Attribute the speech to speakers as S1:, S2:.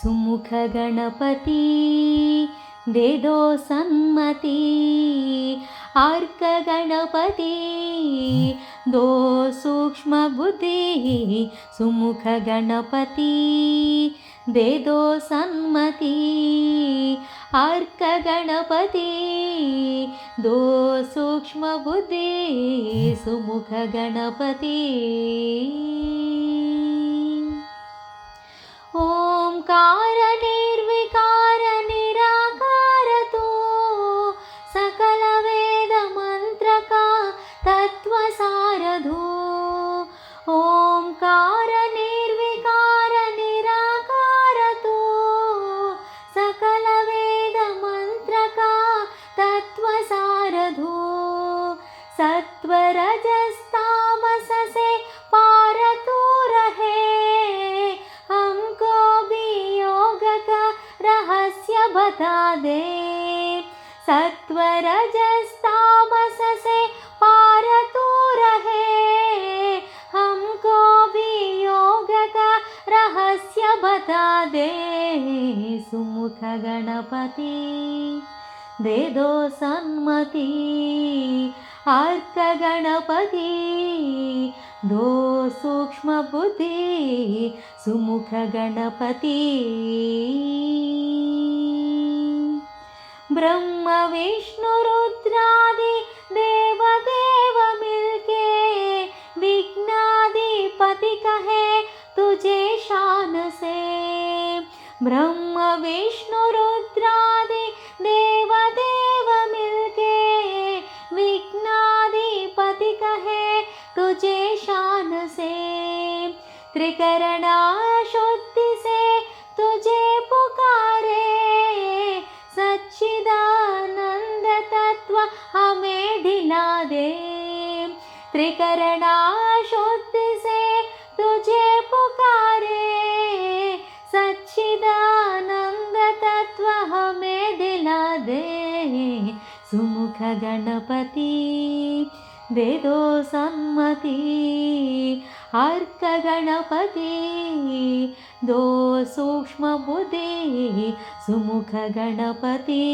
S1: सुमुख गणपति दे दो सन्मति। अर्क गणपति दो सूक्ष्म बुद्धि। सुमुख गणपति दे दो सन्मति। अर्क गणपति दो सूक्ष्म बुद्धि। सुमुख गणपति। ओंकार निर्विकार निराकार तू सकल वेद मंत्र का तत्व सारधू। ओंकार निर्विकार निराकार तू सकल वेद मंत्र का तत्व सारधू। सत्व रजस तामस से पार तू रहे, हमको भी योग का रहस्य बता दे। सत्व रजस तामस से पार तू रहे, हमको भी योग का रहस्य बता दे। सुमुख गणपति दे दो सन्मति। अर्क गणपति दो सूक्ष्म बुद्धि। सुमुख गणपति। ब्रह्म विष्णु रुद्रादि देव देव मिलके विघ्नाधिपति कहे तुझे शान से। ब्रह्म विष्णु रुद्रादि देव देव मिलके विघ्नाधिपति कहे तुझे शान से। त्रिकरणा शुद्धि से तुझे पुकारे, सच्चिदानंद तत्व हमें दिला दे। त्रिकरणा शुद्धि से तुझे पुकारे, सच्चिदानंद तत्व हमें दिला दे। सुमुख गणपति दे दो सन्मति। अर्क गणपति दो सूक्ष्म बुद्धि। सुमुख गणपति।